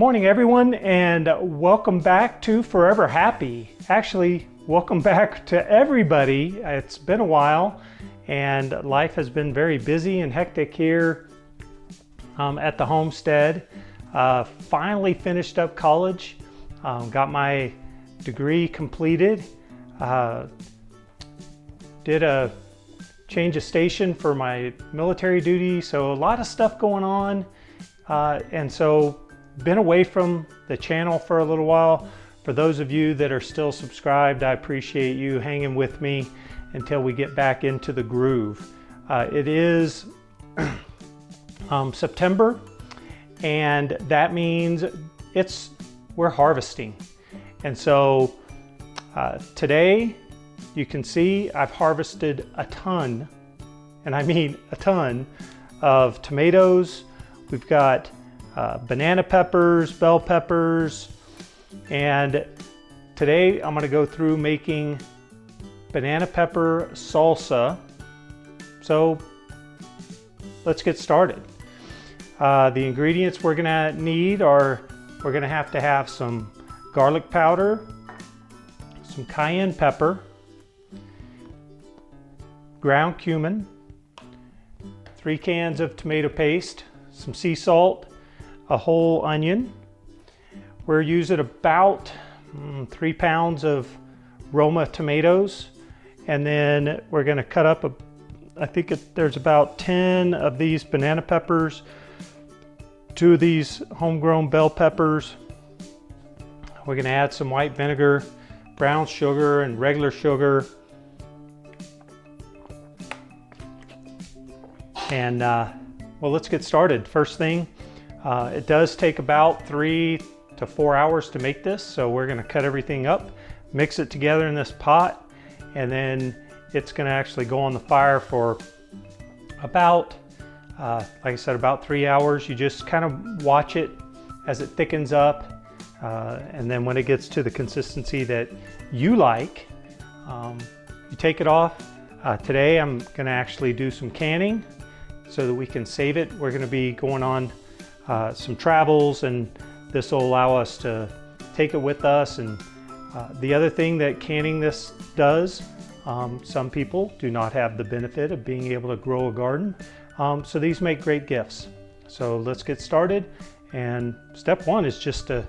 morning everyone, and welcome back to Forever Happy. Actually, welcome back to everybody. It's been a while and life has been very busy and hectic here at the homestead. Finally finished up college, got my degree completed, did a change of station for my military duty, so a lot of stuff going on, and so been away from the channel for a little while. For those of you that are still subscribed, I appreciate you hanging with me until we get back into the groove. It is September, and that means we're harvesting. And so today you can see I've harvested a ton, and I mean a ton, of tomatoes. We've got banana peppers, bell peppers, and today I'm going to go through making banana pepper salsa. So let's get started. The ingredients we're going to need are, we're going to have some garlic powder, some cayenne pepper, ground cumin, 3 cans of tomato paste, some sea salt, a whole onion. We're using about 3 pounds of Roma tomatoes, and then we're going to cut up there's about 10 of these banana peppers, 2 of these homegrown bell peppers. We're going to add some white vinegar, brown sugar, and regular sugar, and well, let's get started. First thing, it does take about 3 to 4 hours to make this, so we're going to cut everything up, mix it together in this pot, and then it's going to actually go on the fire for about, like I said, about 3 hours. You just kind of watch it as it thickens up, and then when it gets to the consistency that you like, you take it off. Today I'm going to actually do some canning so that we can save it. We're going to be going on some travels, and this will allow us to take it with us. And the other thing that canning this does, some people do not have the benefit of being able to grow a garden, so these make great gifts. So let's get started, and step 1 is just to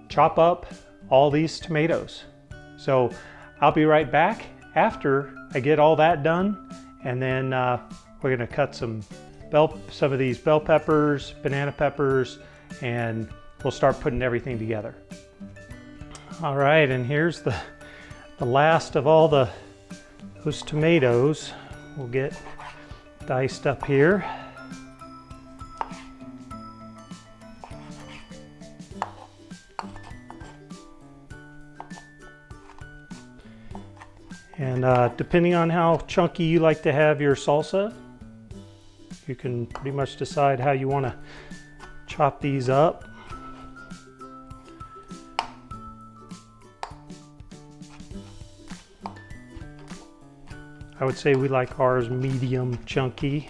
chop up all these tomatoes. So I'll be right back after I get all that done, and then we're going to cut some of these bell peppers, banana peppers, and we'll start putting everything together. All right, and here's the last of all those tomatoes. We'll get diced up here. And depending on how chunky you like to have your salsa, you can pretty much decide how you want to chop these up. I would say we like ours medium chunky.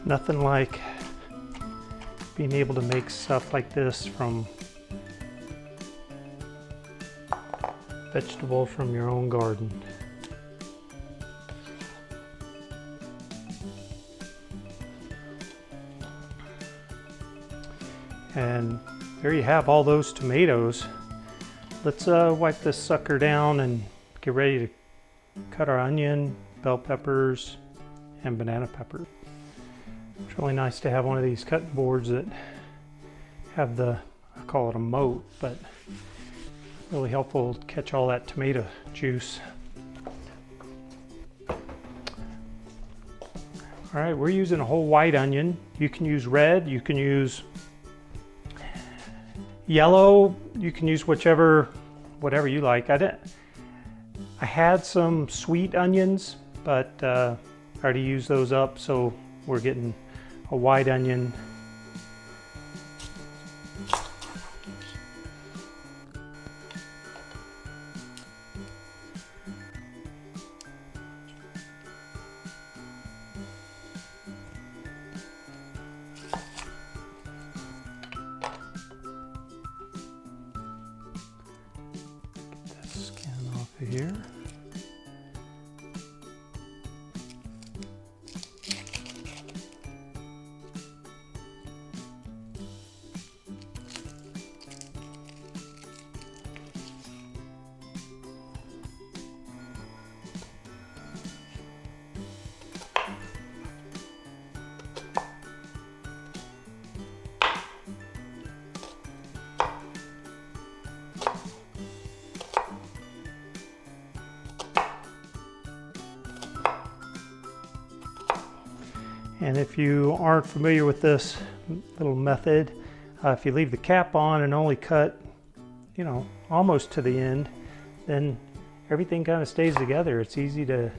Nothing like being able to make stuff like this from vegetable from your own garden. And there you have all those tomatoes. Let's wipe this sucker down and get ready to cut our onion, bell peppers, and banana pepper. It's really nice to have one of these cutting boards that have the, I call it a moat, but really helpful to catch all that tomato juice. All right, we're using a whole white onion. You can use red, you can use yellow, you can use whatever you like. I had some sweet onions, but I already used those up, so we're getting a white onion. Here. And if you aren't familiar with this little method, if you leave the cap on and only cut, you know, almost to the end, then everything kind of stays together. It's easy to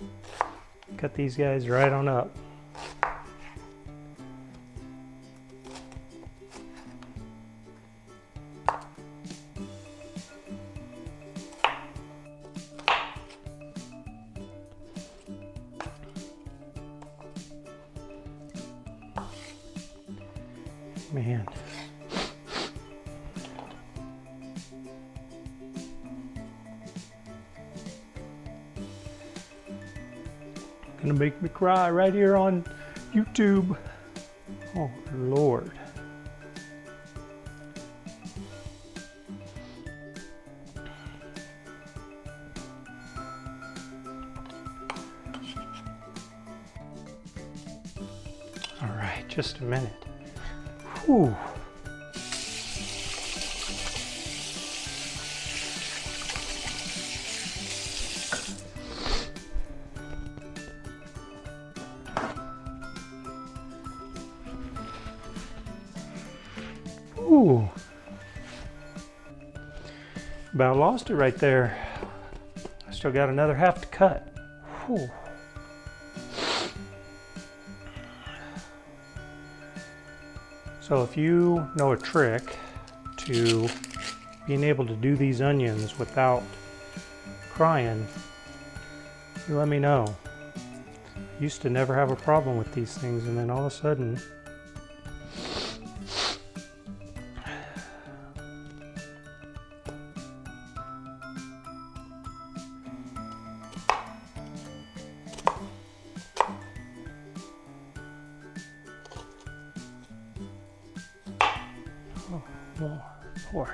cut these guys right on up. Man. Gonna make me cry right here on YouTube. Oh, Lord. All right, just a minute. Whew. Ooh. About lost it right there. I still got another half to cut. Whew. So if you know a trick to being able to do these onions without crying, you let me know. I used to never have a problem with these things, and then all of a sudden, oh, Lord.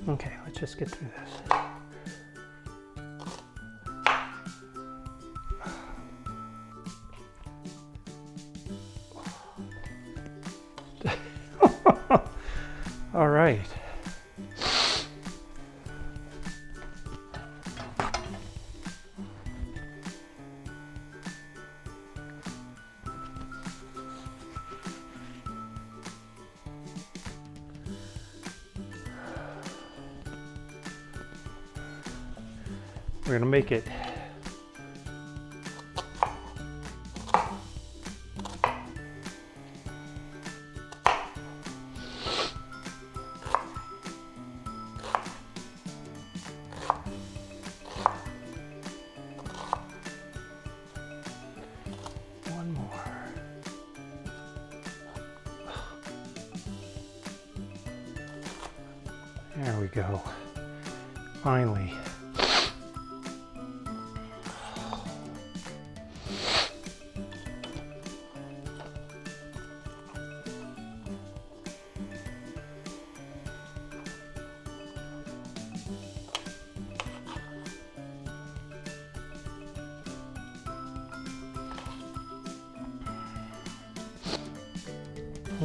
Okay, let's just get through this. All right. We're gonna make it one more. There we go. Finally.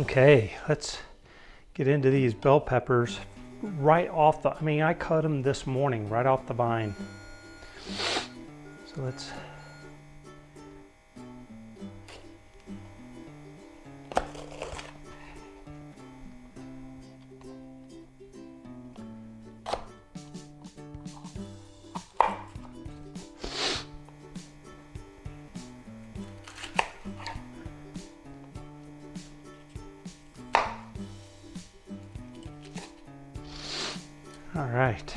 Okay, let's get into these bell peppers right off the, I cut them this morning right off the vine. So let's all right.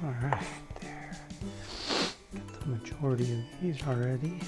All right, there. Got the majority of these already.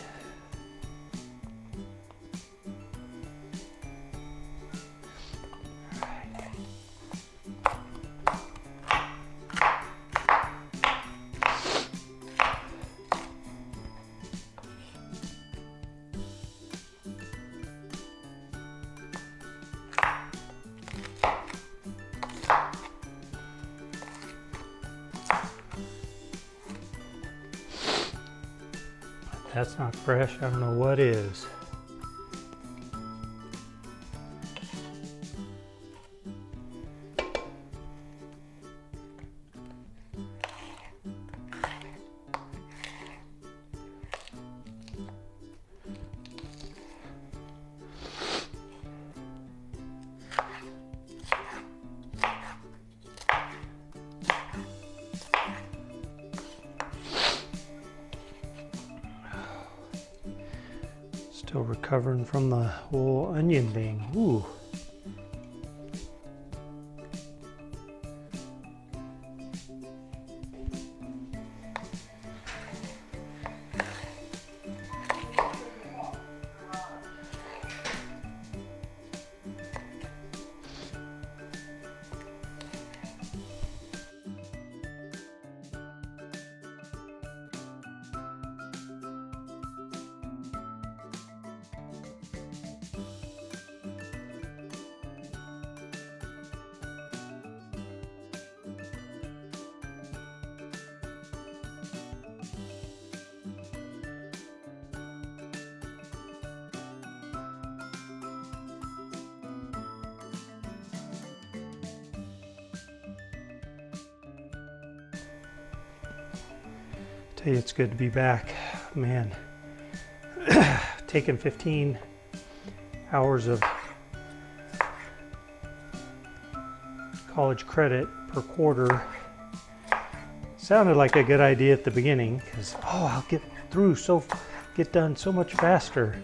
That's not fresh, I don't know what is. Still recovering from the whole onion thing. Ooh. Tell you, it's good to be back, man. Taking 15 hours of college credit per quarter sounded like a good idea at the beginning, because I'll get done so much faster.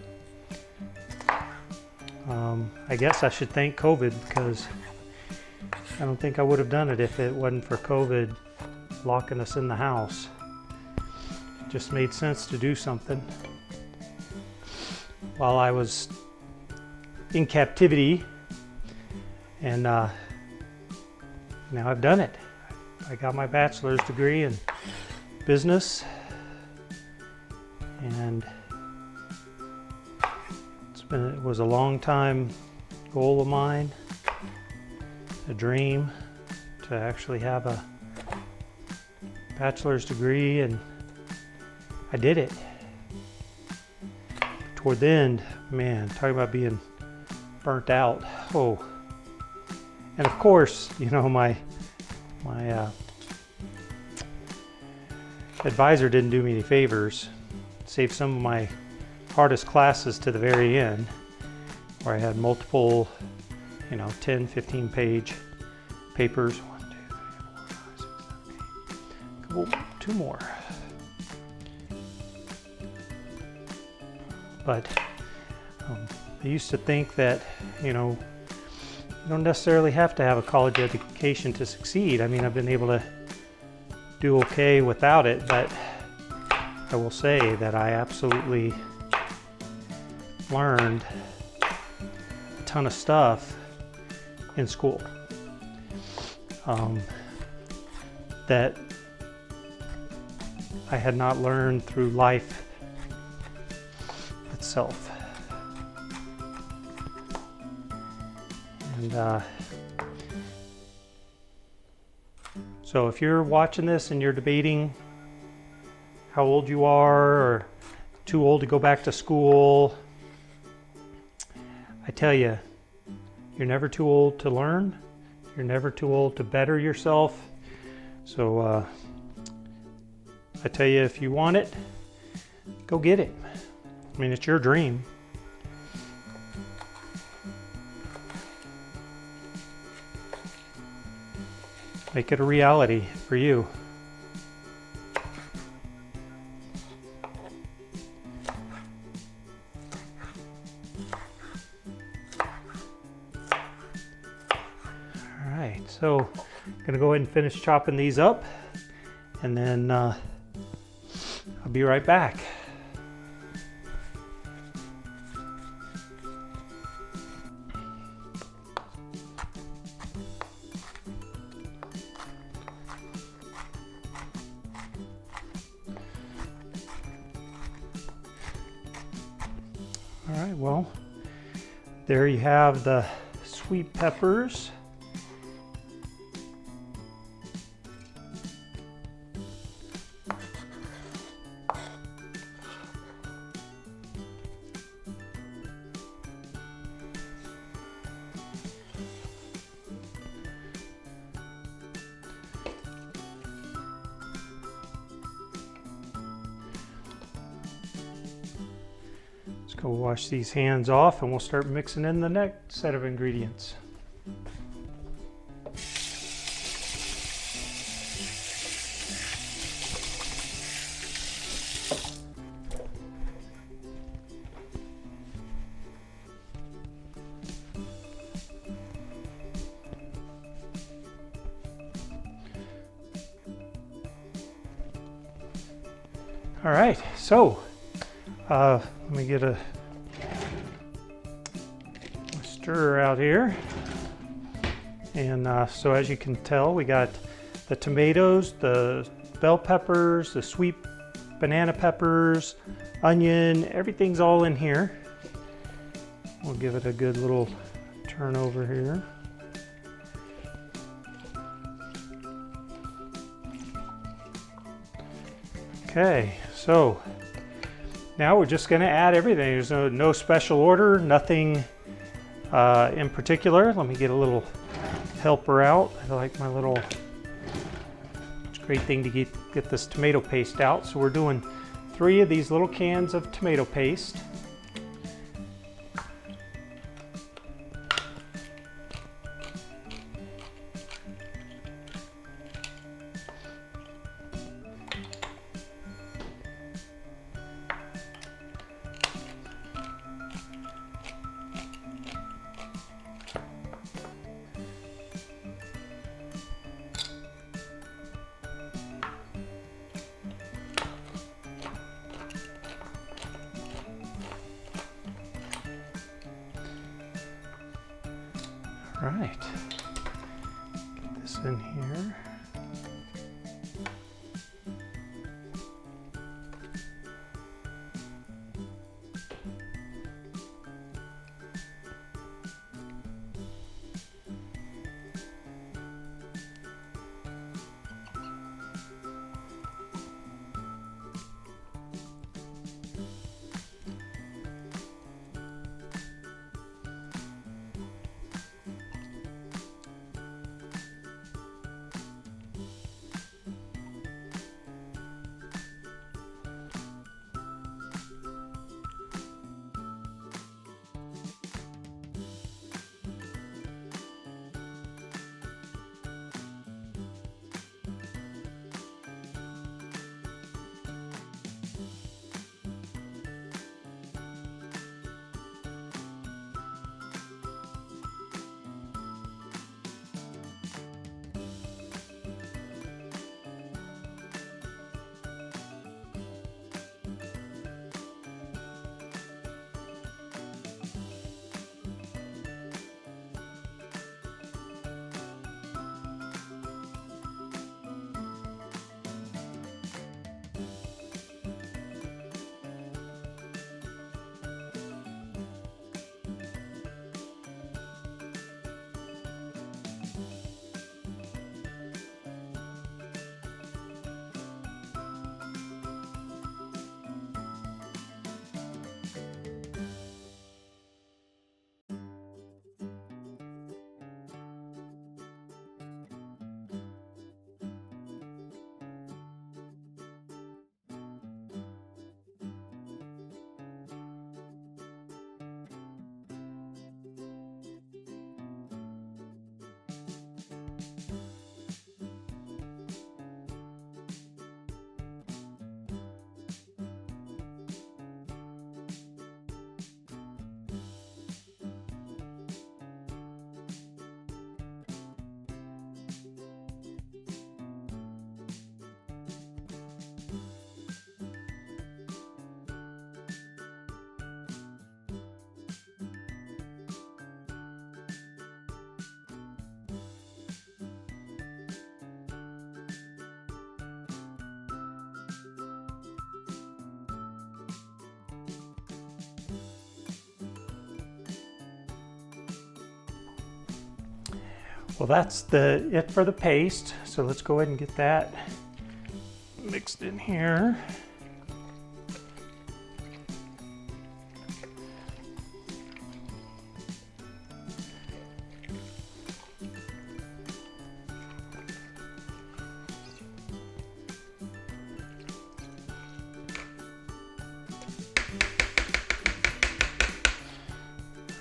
I guess I should thank COVID, because I don't think I would have done it if it wasn't for COVID locking us in the house. It just made sense to do something while I was in captivity, and now I've done it. I got my bachelor's degree in business, and it was a long time goal of mine, a dream, to actually have a bachelor's degree, and I did it. Toward the end, man, talking about being burnt out. Oh, and of course, you know, my advisor didn't do me any favors. Saved some of my hardest classes to the very end, where I had multiple, 10, 15 page papers. 1, 2, 3, 4, 5, 6, 7, 8. Two more. But I used to think that, you don't necessarily have to have a college education to succeed. I mean, I've been able to do okay without it, but I will say that I absolutely learned a ton of stuff in school that I had not learned through life itself. And so if you're watching this and you're debating how old you are or too old to go back to school, I tell you, you're never too old to learn. You're never too old to better yourself. So I tell you, if you want it, go get it. I mean, it's your dream. Make it a reality for you. All right, so I'm gonna go ahead and finish chopping these up, and then I'll be right back. All right, well, there you have the sweet peppers. Go wash these hands off and we'll start mixing in the next set of ingredients. All right, so let me get a stirrer out here. And so as you can tell, we got the tomatoes, the bell peppers, the sweet banana peppers, onion, everything's all in here. We'll give it a good little turn over here. Okay, so now we're just going to add everything. There's no special order, nothing in particular. Let me get a little helper out. I like my little, it's a great thing to get this tomato paste out. So we're doing 3 of these little cans of tomato paste. All right, get this in here. Well, that's it for the paste. So let's go ahead and get that mixed in here.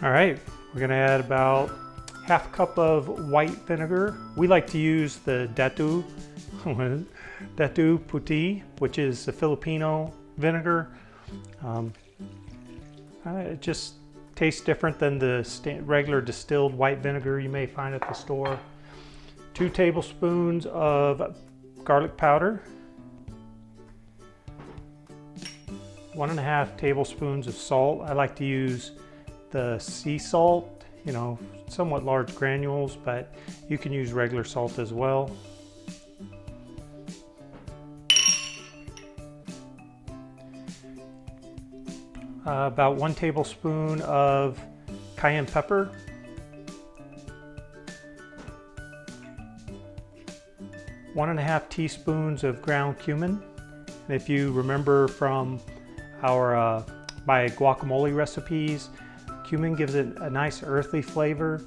All right, we're gonna add about half a cup of white vinegar. We like to use the Datu Puti, which is the Filipino vinegar. It just tastes different than the regular distilled white vinegar you may find at the store. 2 tablespoons of garlic powder. 1.5 tablespoons of salt. I like to use the sea salt, you know, somewhat large granules, but you can use regular salt as well. About 1 tablespoon of cayenne pepper. 1.5 teaspoons of ground cumin. And if you remember from our my guacamole recipes, cumin gives it a nice earthy flavor,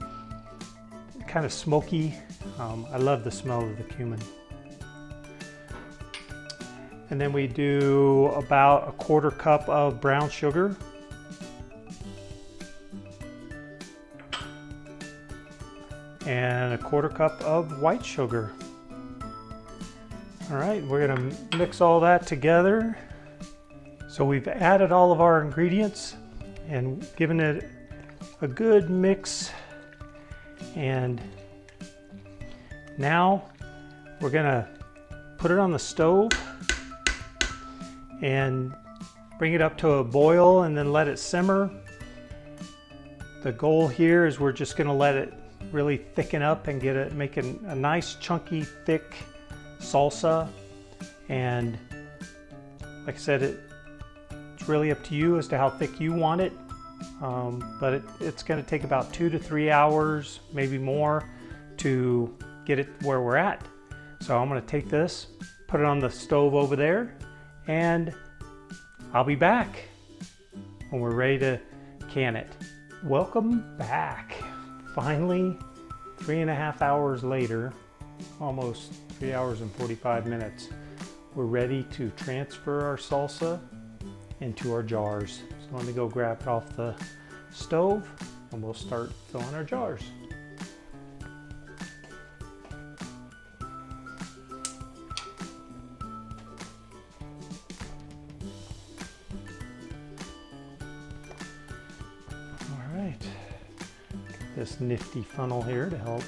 kind of smoky. I love the smell of the cumin. And then we do about 1/4 cup of brown sugar. And 1/4 cup of white sugar. All right, we're gonna mix all that together. So we've added all of our ingredients and given it a good mix. And now we're gonna put it on the stove and bring it up to a boil and then let it simmer. The goal here is we're just gonna let it really thicken up and make it a nice chunky thick salsa. And like I said, it's really up to you as to how thick you want it. But it's going to take about 2 to 3 hours, maybe more, to get it where we're at. So I'm going to take this, put it on the stove over there, and I'll be back when we're ready to can it. Welcome back. Finally, 3.5 hours later, almost 3 hours and 45 minutes, we're ready to transfer our salsa into our jars. So let me go grab it off the stove and we'll start filling our jars. All right, this nifty funnel here to help.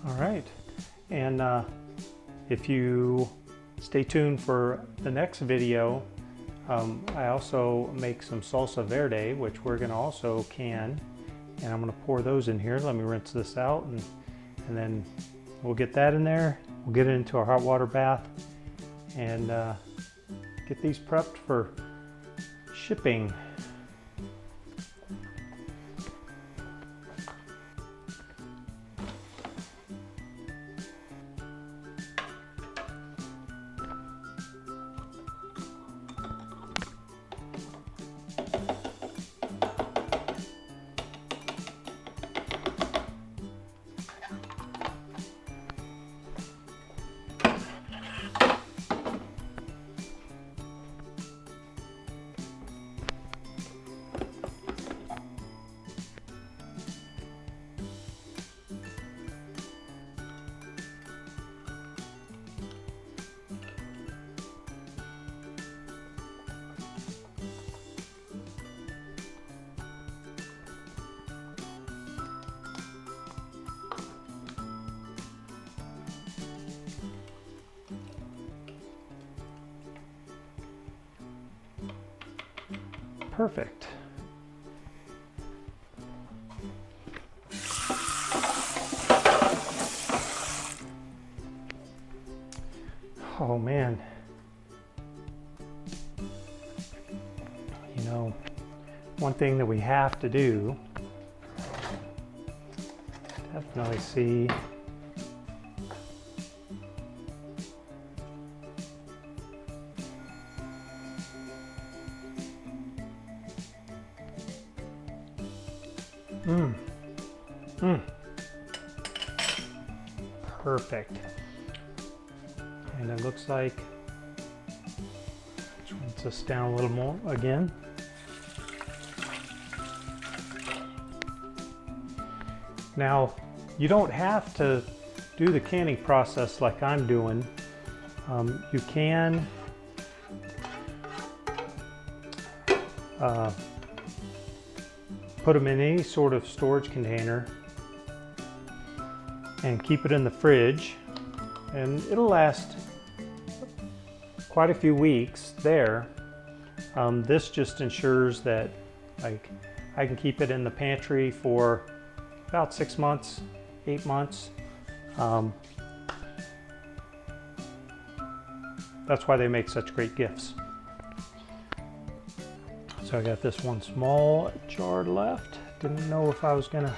All right, and if you stay tuned for the next video, I also make some salsa verde, which we're gonna also can, and I'm gonna pour those in here. Let me rinse this out, and then we'll get that in there. We'll get it into our hot water bath and get these prepped for shipping. Perfect. Oh man. You know, one thing that we have to do, definitely see perfect. And it looks like, let's rinse this down a little more again. Now, you don't have to do the canning process like I'm doing. You can put them in any sort of storage container and keep it in the fridge, and it'll last quite a few weeks there. This just ensures that like I can keep it in the pantry for about 6 months, 8 months. That's why they make such great gifts. So I got this one small jar left. Didn't know if I was gonna,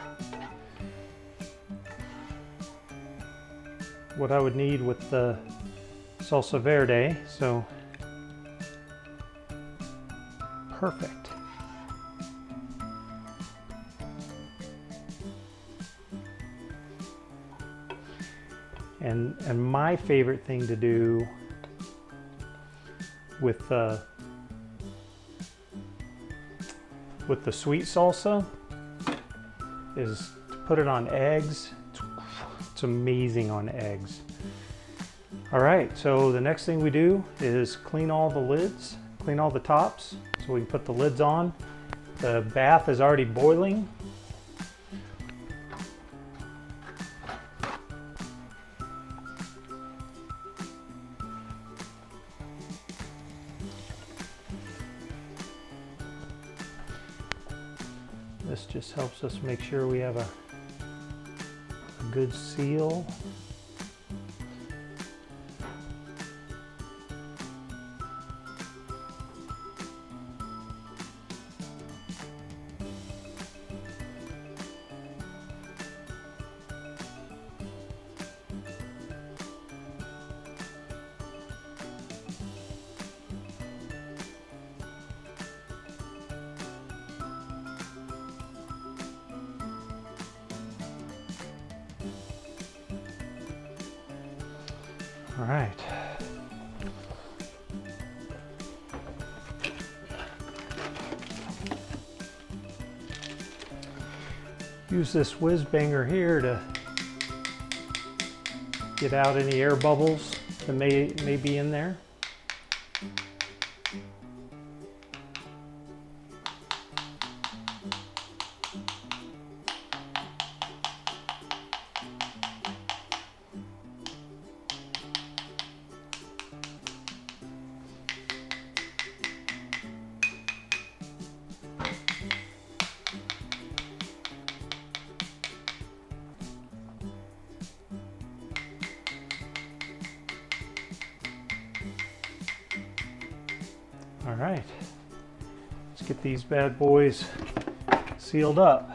what I would need with the salsa verde, so perfect. And my favorite thing to do with the sweet salsa is to put it on eggs. It's amazing on eggs. All right, so the next thing we do is clean all the lids, clean all the tops, so we can put the lids on. The bath is already boiling. This just helps us make sure we have a good seal. All right. Use this whiz banger here to get out any air bubbles that may be in there. All right, let's get these bad boys sealed up.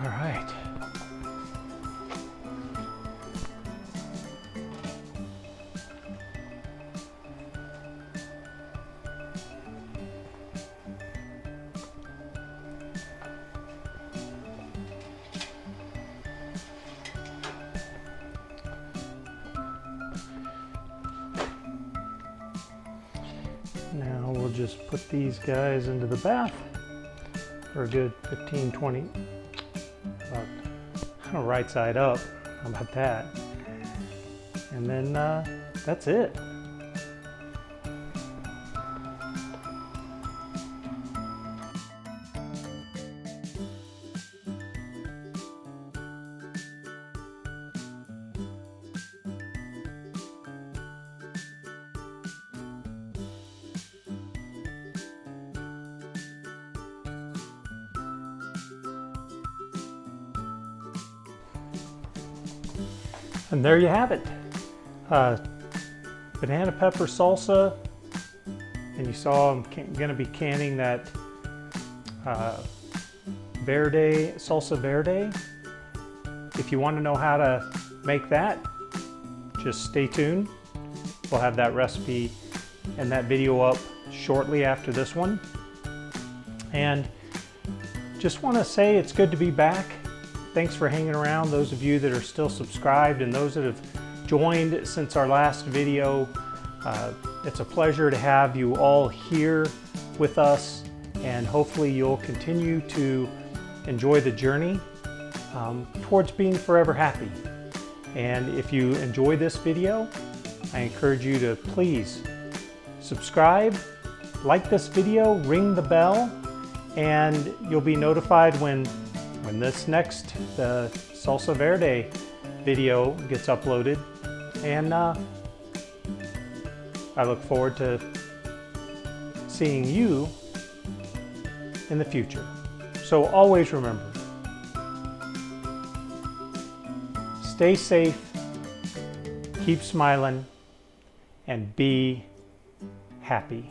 All right. Now we'll just put these guys into the bath for a good 15, 20, right side up. How about that? And then that's it. And there you have it. Banana pepper salsa. And you saw I'm going to be canning that salsa verde. If you want to know how to make that, just stay tuned. We'll have that recipe and that video up shortly after this one. And just want to say it's good to be back. Thanks for hanging around, those of you that are still subscribed and those that have joined since our last video. It's a pleasure to have you all here with us, and hopefully you'll continue to enjoy the journey towards being forever happy. And if you enjoy this video, I encourage you to please subscribe, like this video, ring the bell, and you'll be notified when this next Salsa Verde video gets uploaded. And I look forward to seeing you in the future. So always remember, stay safe, keep smiling, and be happy.